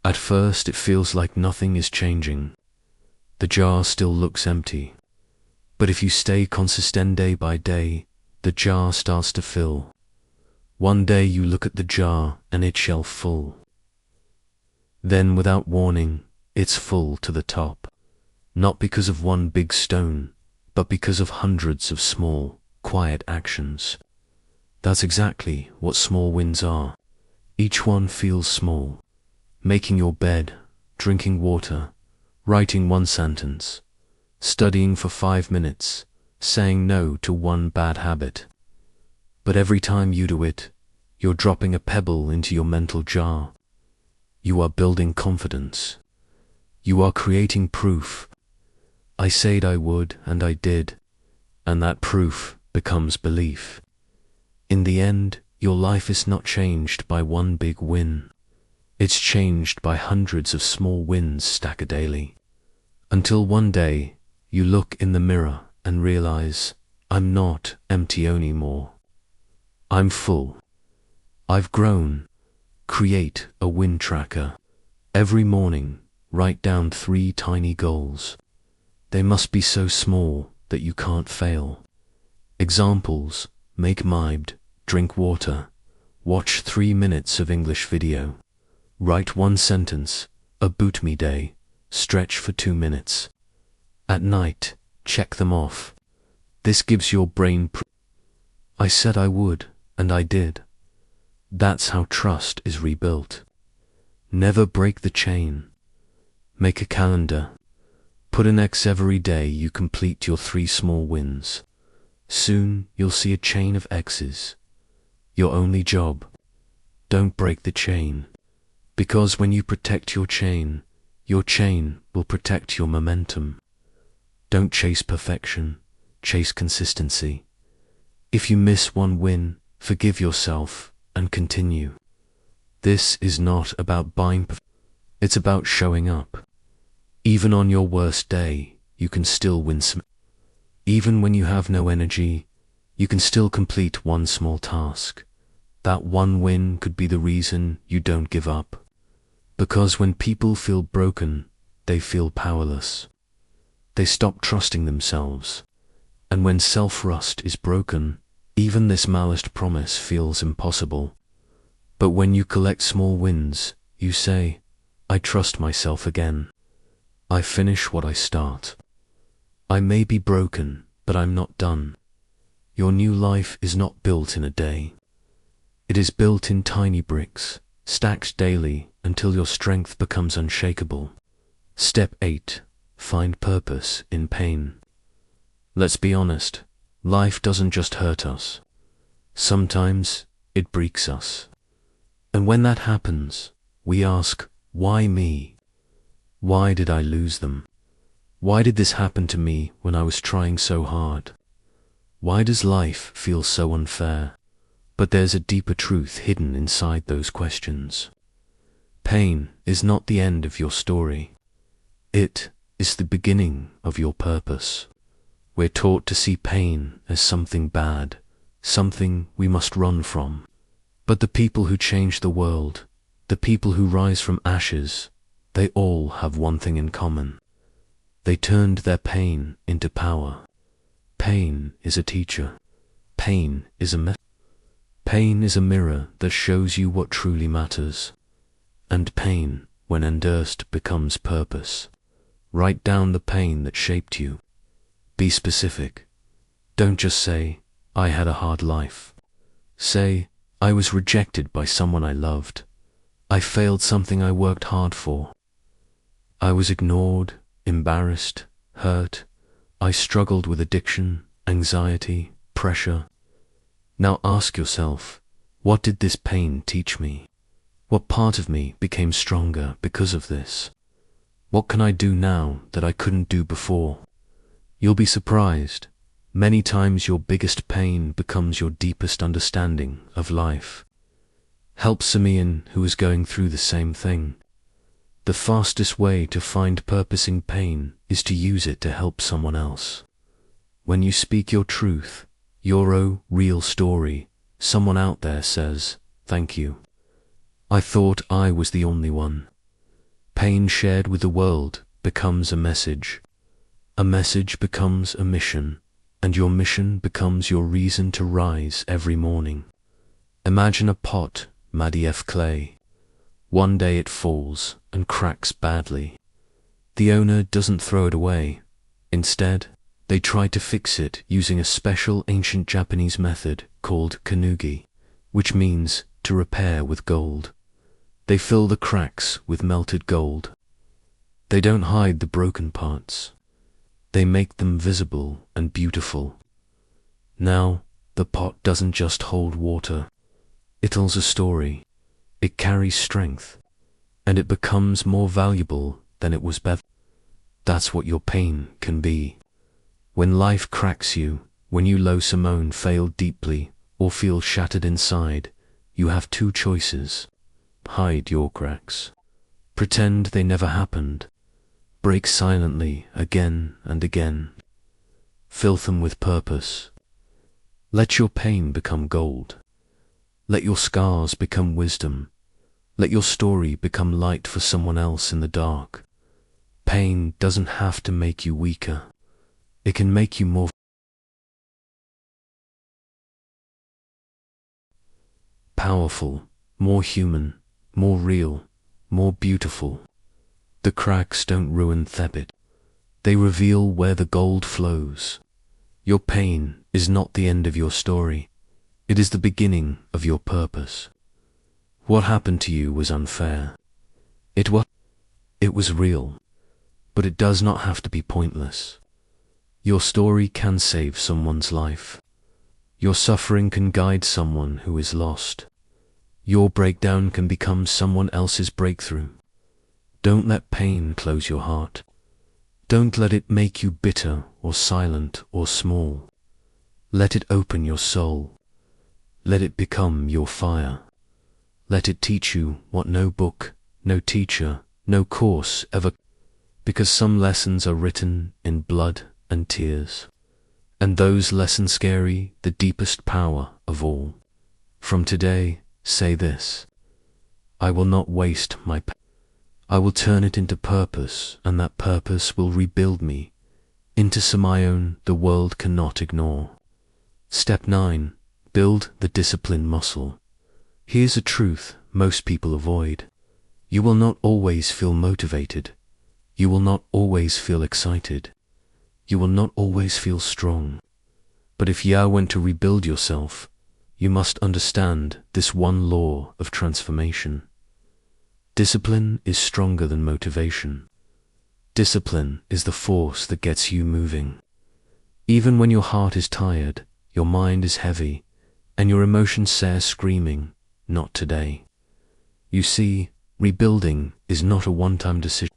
At first it feels like nothing is changing. The jar still looks empty. But if you stay consistent day by day, the jar starts to fill. One day you look at the jar and it's shelf full. Then without warning, it's full to the top. Not because of one big stone, but because of hundreds of small, quiet actions. That's exactly what small wins are. Each one feels small. Making your bed, drinking water, writing one sentence, studying for 5 minutes, saying no to one bad habit. But every time you do it, you're dropping a pebble into your mental jar. You are building confidence. You are creating proof. I said I would, and I did, and that proof becomes belief. In the end, your life is not changed by one big win. It's changed by hundreds of small wins stacked daily. Until one day, you look in the mirror and realize, I'm not empty anymore. I'm full. I've grown. Create a win tracker. Every morning, write down 3 tiny goals. They must be so small that you can't fail. Examples: make mind, drink water, watch 3 minutes of English video, write 1 sentence, a boot me day, stretch for 2 minutes. At night, check them off. This gives your brain I said I would, and I did. That's how trust is rebuilt. Never break the chain. Make a calendar. Put an X every day you complete your 3 small wins. Soon you'll see a chain of X's. Your only job. Don't break the chain. Because when you protect your chain will protect your momentum. Don't chase perfection, chase consistency. If you miss one win, forgive yourself and continue. This is not about buying it's about showing up. Even on your worst day, you can still win some. Even when you have no energy, you can still complete one small task. That one win could be the reason you don't give up. Because when people feel broken, they feel powerless. They stop trusting themselves. And when self-trust is broken, even this malice promise feels impossible. But when you collect small wins, you say, I trust myself again. I finish what I start. I may be broken, but I'm not done. Your new life is not built in a day. It is built in tiny bricks, stacked daily until your strength becomes unshakable. Step 8. Find purpose in pain. Let's be honest, life doesn't just hurt us. Sometimes it breaks us. And when that happens, we ask, why me? Why did I lose them? Why did this happen to me when I was trying so hard? Why does life feel so unfair? But there's a deeper truth hidden inside those questions. Pain is not the end of your story. It is the beginning of your purpose. We're taught to see pain as something bad, something we must run from. But the people who change the world, the people who rise from ashes, they all have one thing in common. They turned their pain into power. Pain is a teacher. Pain is a Pain is a mirror that shows you what truly matters. And pain, when endured, becomes purpose. Write down the pain that shaped you. Be specific. Don't just say, I had a hard life. Say, I was rejected by someone I loved. I failed something I worked hard for. I was ignored, embarrassed, hurt. I struggled with addiction, anxiety, pressure. Now ask yourself, what did this pain teach me? What part of me became stronger because of this? What can I do now that I couldn't do before? You'll be surprised. Many times your biggest pain becomes your deepest understanding of life. Help Simeon, who is going through the same thing. The fastest way to find purpose in pain is to use it to help someone else. When you speak your truth, your real story, someone out there says, "Thank you. I thought I was the only one." Pain shared with the world becomes a message. A message becomes a mission, and your mission becomes your reason to rise every morning. Imagine a pot made of clay. One day it falls and cracks badly. The owner doesn't throw it away. Instead, they try to fix it using a special ancient Japanese method called kanugi, which means to repair with gold. They fill the cracks with melted gold. They don't hide the broken parts. They make them visible and beautiful. Now, the pot doesn't just hold water. It tells a story. It carries strength. And it becomes more valuable than it was before. That's what your pain can be. When life cracks you, when you low Simone fail deeply or feel shattered inside, you have two choices. Hide your cracks. Pretend they never happened. Break silently again and again. Fill them with purpose. Let your pain become gold. Let your scars become wisdom. Let your story become light for someone else in the dark. Pain doesn't have to make you weaker. It can make you more powerful, more human, more real, more beautiful. The cracks don't ruin Thebit. They reveal where the gold flows. Your pain is not the end of your story. It is the beginning of your purpose. What happened to you was unfair. It was real. But it does not have to be pointless. Your story can save someone's life. Your suffering can guide someone who is lost. Your breakdown can become someone else's breakthrough. Don't let pain close your heart. Don't let it make you bitter or silent or small. Let it open your soul. Let it become your fire. Let it teach you what no book, no teacher, no course ever. Because some lessons are written in blood and tears. And those lessons carry the deepest power of all. From today, say this: I will not waste my pain. I will turn it into purpose, and that purpose will rebuild me into Simeon the world cannot ignore. Step 9. Build the discipline muscle. Here's a truth most people avoid. You will not always feel motivated. You will not always feel excited. You will not always feel strong. But if you want to rebuild yourself, you must understand this one law of transformation. Discipline is stronger than motivation. Discipline is the force that gets you moving. Even when your heart is tired, your mind is heavy, and your emotions say screaming, "Not today." You see, rebuilding is not a one-time decision.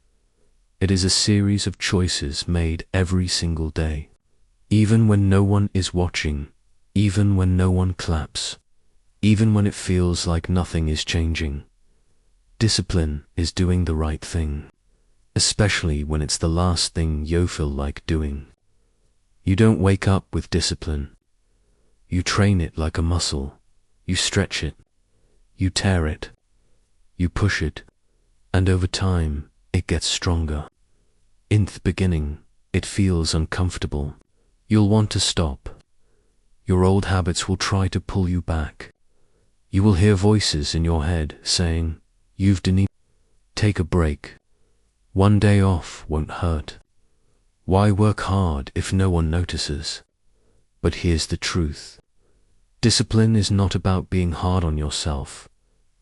It is a series of choices made every single day. Even when no one is watching, even when no one claps, even when it feels like nothing is changing. Discipline is doing the right thing, especially when it's the last thing you feel like doing. You don't wake up with discipline. You train it like a muscle. You stretch it. You tear it. You push it. And over time, it gets stronger. In the beginning, it feels uncomfortable. You'll want to stop. Your old habits will try to pull you back. You will hear voices in your head saying, "You've done it. Take a break. One day off won't hurt. Why work hard if no one notices?" But here's the truth. Discipline is not about being hard on yourself.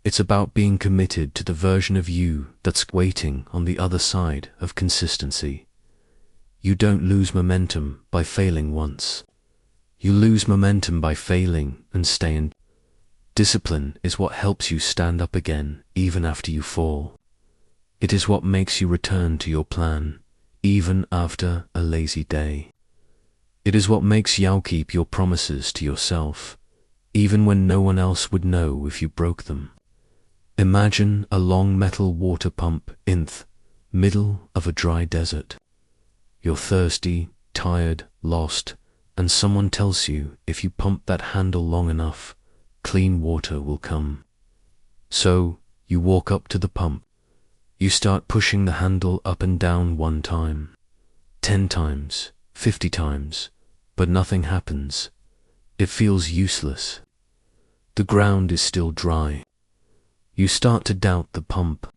It's about being committed to the version of you that's waiting on the other side of consistency. You don't lose momentum by failing once. You lose momentum by failing and staying. Discipline is what helps you stand up again even after you fall. It is what makes you return to your plan even after a lazy day. It is what makes you keep your promises to yourself even when no one else would know if you broke them. Imagine a long metal water pump in the middle of a dry desert. You're thirsty, tired, lost, and someone tells you if you pump that handle long enough, clean water will come. So, you walk up to the pump. You start pushing the handle up and down 1 time, 10 times, 50 times, but nothing happens. It feels useless. The ground is still dry. You start to doubt the pump.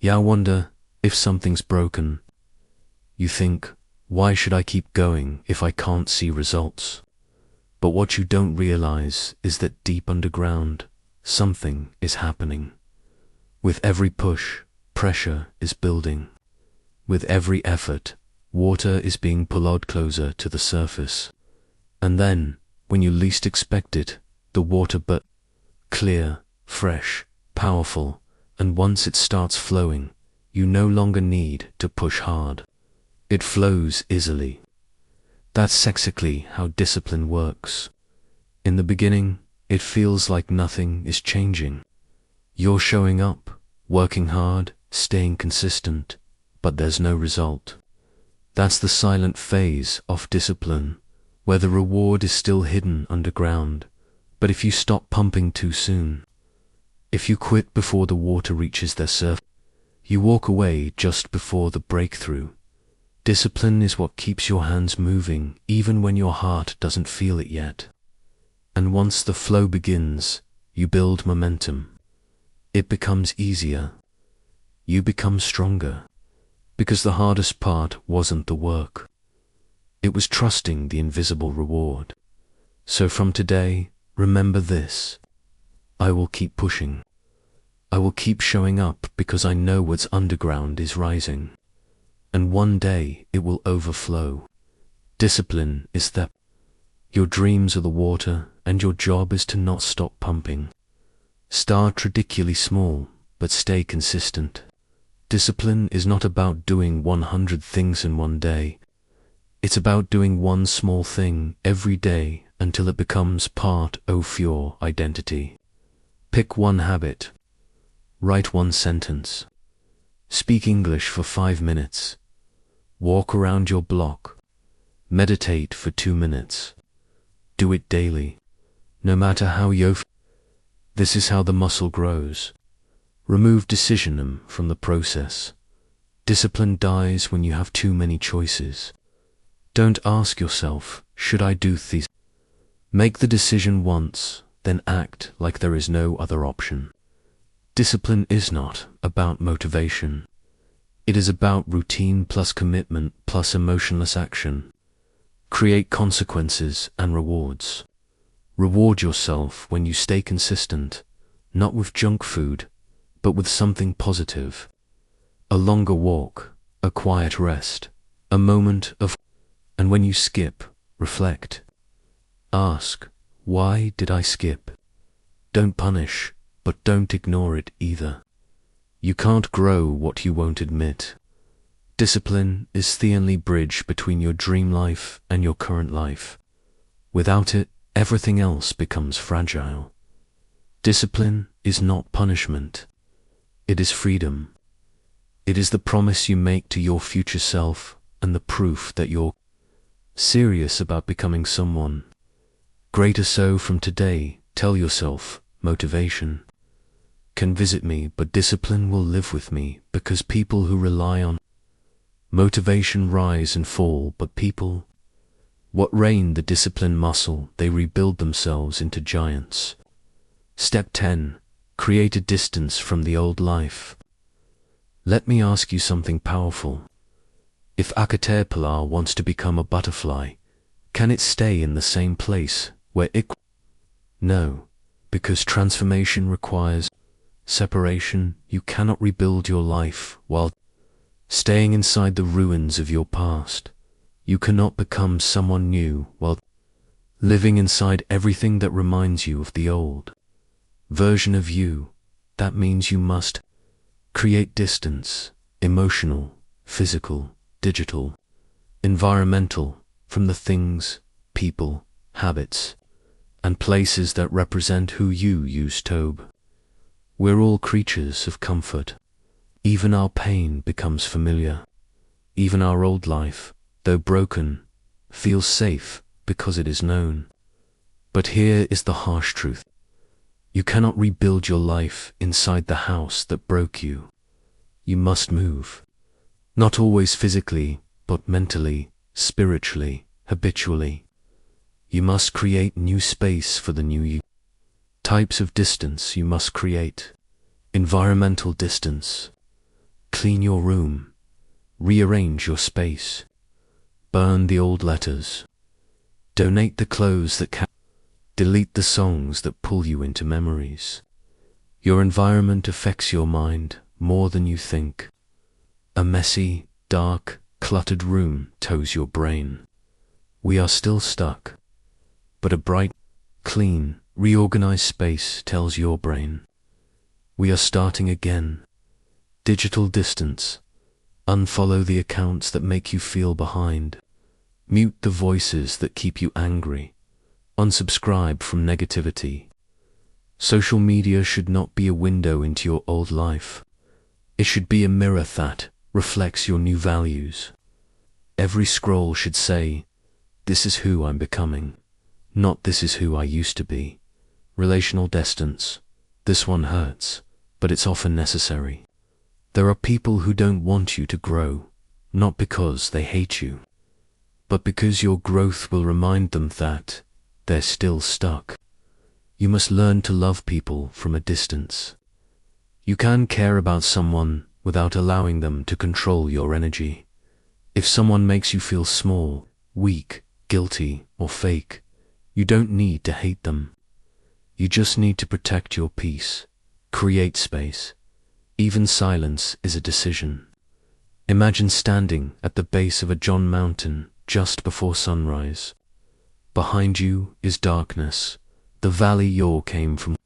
You wonder if something's broken. You think, why should I keep going if I can't see results? But what you don't realize is that deep underground, something is happening. With every push, pressure is building. With every effort, water is being pulled closer to the surface. And then, when you least expect it, the water but clear, fresh, powerful, and once it starts flowing, you no longer need to push hard. It flows easily. That's exactly how discipline works. In the beginning, it feels like nothing is changing. You're showing up, working hard, staying consistent, but there's no result. That's the silent phase of discipline, where the reward is still hidden underground. But if you stop pumping too soon, if you quit before the water reaches their surface, you walk away just before the breakthrough. Discipline is what keeps your hands moving even when your heart doesn't feel it yet. And once the flow begins, you build momentum. It becomes easier. You become stronger. Because the hardest part wasn't the work. It was trusting the invisible reward. So from today, remember this. I will keep pushing. I will keep showing up because I know what's underground is rising. And one day it will overflow. Discipline is that. Your dreams are the water, and your job is to not stop pumping. Start ridiculously small, but stay consistent. Discipline is not about doing 100 things in one day. It's about doing one small thing every day until it becomes part of your identity. Pick one habit. Write one sentence. Speak English for 5 minutes. Walk around your block. Meditate for 2 minutes. Do it daily, no matter how This is how the muscle grows. Remove decision from the process. Discipline dies when you have too many choices. Don't ask yourself, should I do this? Make the decision once, then act like there is no other option. Discipline is not about motivation. It is about routine plus commitment plus emotionless action. Create consequences and rewards. Reward yourself when you stay consistent, not with junk food, but with something positive. A longer walk, a quiet rest, a moment of... And when you skip, reflect. Ask, why did I skip? Don't punish, but don't ignore it either. You can't grow what you won't admit. Discipline is the only bridge between your dream life and your current life. Without it, everything else becomes fragile. Discipline is not punishment. It is freedom. It is the promise you make to your future self and the proof that you're serious about becoming someone greater. So from today, tell yourself, motivation can visit me, but discipline will live with me, because people who rely on motivation rise and fall, but people what train the discipline muscle, they rebuild themselves into giants. Step 10. Create a distance from the old life. Let me ask you something powerful. If a caterpillar wants to become a butterfly, can it stay in the same place where it... No, because transformation requires separation. You cannot rebuild your life while staying inside the ruins of your past. You cannot become someone new while living inside everything that reminds you of the old version of you. That means you must create distance, emotional, physical, digital, environmental, from the things, people, habits, and places that represent who you used to be. We're all creatures of comfort. Even our pain becomes familiar. Even our old life, though broken, feels safe because it is known. But here is the harsh truth. You cannot rebuild your life inside the house that broke you. You must move. Not always physically, but mentally, spiritually, habitually. You must create new space for the new you. Types of distance you must create. Environmental distance. Clean your room. Rearrange your space. Burn the old letters. Donate the clothes that can. Delete the songs that pull you into memories. Your environment affects your mind more than you think. A messy, dark, cluttered room tows your brain. We are still stuck. But a bright, clean, reorganized space tells your brain, we are starting again. Digital distance. Unfollow the accounts that make you feel behind. Mute the voices that keep you angry. Unsubscribe from negativity. Social media should not be a window into your old life. It should be a mirror that reflects your new values. Every scroll should say, this is who I'm becoming, not this is who I used to be. Relational distance. This one hurts, but it's often necessary. There are people who don't want you to grow, not because they hate you, but because your growth will remind them that they're still stuck. You must learn to love people from a distance. You can care about someone without allowing them to control your energy. If someone makes you feel small, weak, guilty, or fake, you don't need to hate them. You just need to protect your peace, create space. Even silence is a decision. Imagine standing at the base of a John Mountain just before sunrise. Behind you is darkness, the valley you came from.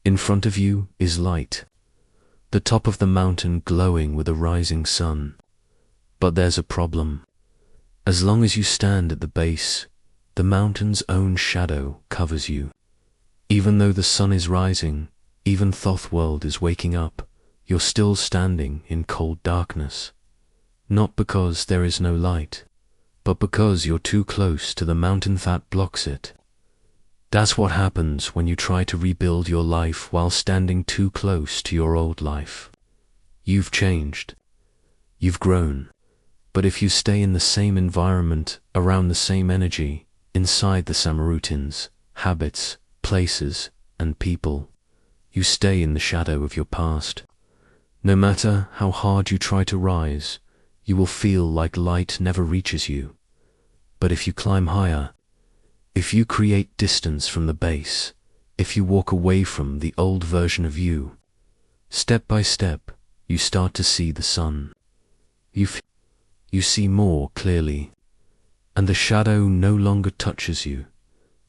In front of you is light, the top of the mountain glowing with a rising sun. But there's a problem. As long as you stand at the base, the mountain's own shadow covers you. Even though the sun is rising, even Thoth world is waking up, you're still standing in cold darkness. Not because there is no light, but because you're too close to the mountain that blocks it. That's what happens when you try to rebuild your life while standing too close to your old life. You've changed. You've grown. But if you stay in the same environment, around the same energy, inside the same routines, habits, places, and people, you stay in the shadow of your past. No matter how hard you try to rise, you will feel like light never reaches you. But if you climb higher, if you create distance from the base, if you walk away from the old version of you, step by step, you start to see the sun. You see more clearly, and the shadow no longer touches you,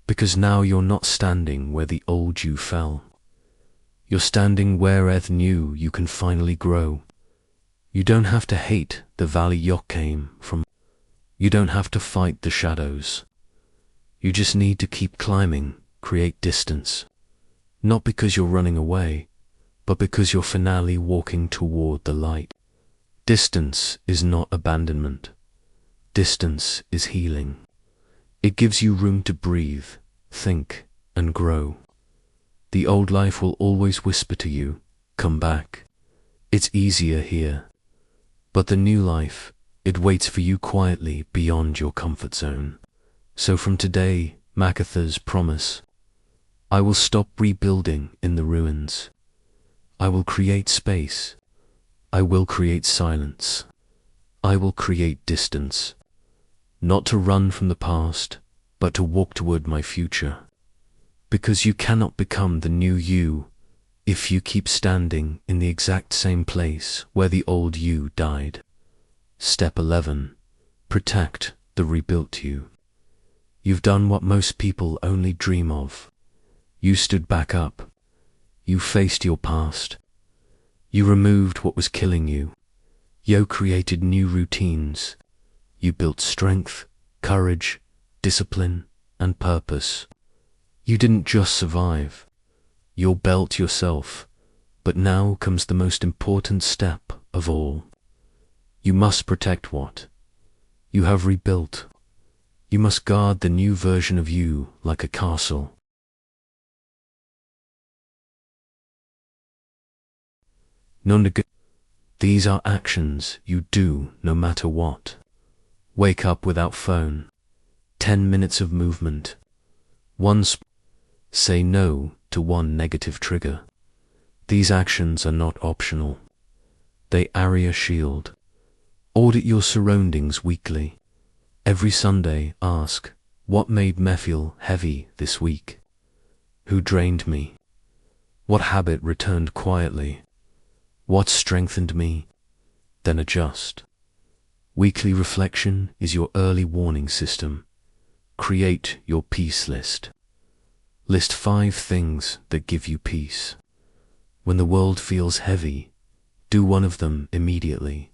because now you're not standing where the old you fell. You're standing where the new you can finally grow. You don't have to hate the valley you came from. You don't have to fight the shadows. You just need to keep climbing, create distance. Not because you're running away, but because you're finally walking toward the light. Distance is not abandonment. Distance is healing. It gives you room to breathe, think, and grow. The old life will always whisper to you, come back. It's easier here. But the new life, it waits for you quietly beyond your comfort zone. So from today, Makatha's promise, I will stop rebuilding in the ruins. I will create space. I will create silence. I will create distance. Not to run from the past, but to walk toward my future. Because you cannot become the new you if you keep standing in the exact same place where the old you died. Step 11. Protect the rebuilt you. You've done what most people only dream of. You stood back up. You faced your past. You removed what was killing you. You created new routines. You built strength, courage, discipline, and purpose. You didn't just survive. You built yourself. But now comes the most important step of all. You must protect what you have rebuilt. You must guard the new version of you like a castle. These are actions you do no matter what. Wake up without phone. 10 minutes of movement. Say no to one negative trigger. These actions are not optional. They are a shield. Audit your surroundings weekly. Every Sunday, ask, what made me feel heavy this week? Who drained me? What habit returned quietly? What strengthened me? Then adjust. Weekly reflection is your early warning system. Create your peace list. List 5 things that give you peace. When the world feels heavy, do one of them immediately.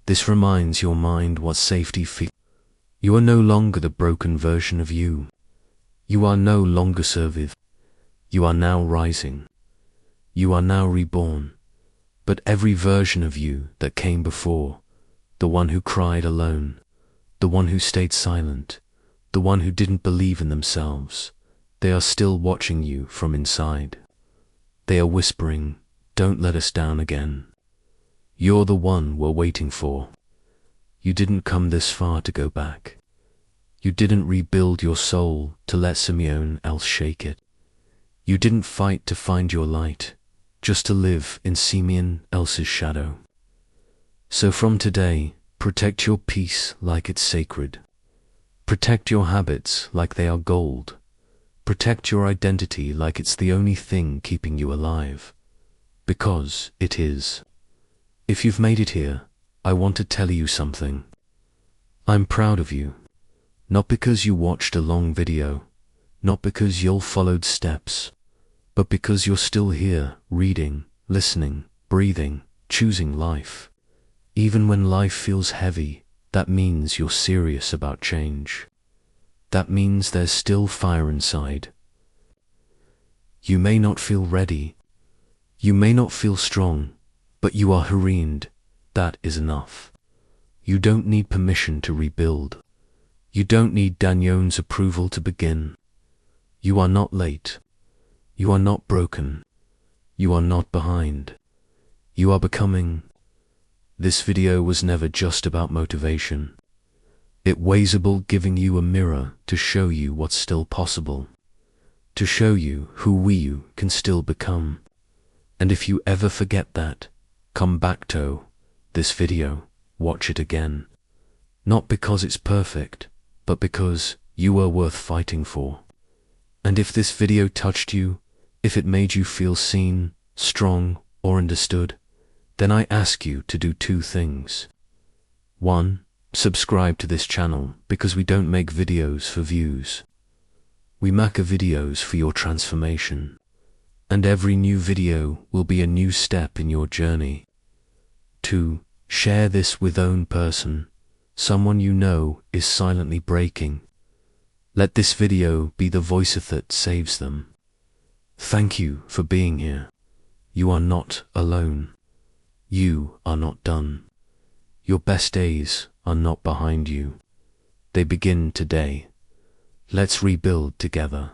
This reminds your mind what safety feels. You are no longer the broken version of you. You are no longer servive. You are now rising. You are now reborn. But every version of you that came before, the one who cried alone, the one who stayed silent, the one who didn't believe in themselves, they are still watching you from inside. They are whispering, don't let us down again. You're the one we're waiting for. You didn't come this far to go back. You didn't rebuild your soul to let someone else shake it. You didn't fight to find your light, just to live in someone else's shadow. So from today, protect your peace like it's sacred. Protect your habits like they are gold. Protect your identity like it's the only thing keeping you alive. Because it is. If you've made it here, I want to tell you something. I'm proud of you. Not because you watched a long video, not because you followed steps, but because you're still here, reading, listening, breathing, choosing life. Even when life feels heavy, that means you're serious about change. That means there's still fire inside. You may not feel ready. You may not feel strong, but you are hareened. That is enough. You don't need permission to rebuild. You don't need Danion's approval to begin. You are not late. You are not broken. You are not behind. You are becoming. This video was never just about motivation. It was about giving you a mirror to show you what's still possible. To show you who you can still become. And if you ever forget that, come back to this video, watch it again. Not because it's perfect, but because you are worth fighting for. And if this video touched you, if it made you feel seen, strong, or understood, then I ask you to do 2 things. 1. Subscribe to this channel because we don't make videos for views. We make videos for your transformation. And every new video will be a new step in your journey. 2. Share this with own person, someone you know is silently breaking. Let this video be the voice that saves them. Thank you for being here. You are not alone. You are not done. Your best days are not behind you. They begin today. Let's rebuild together.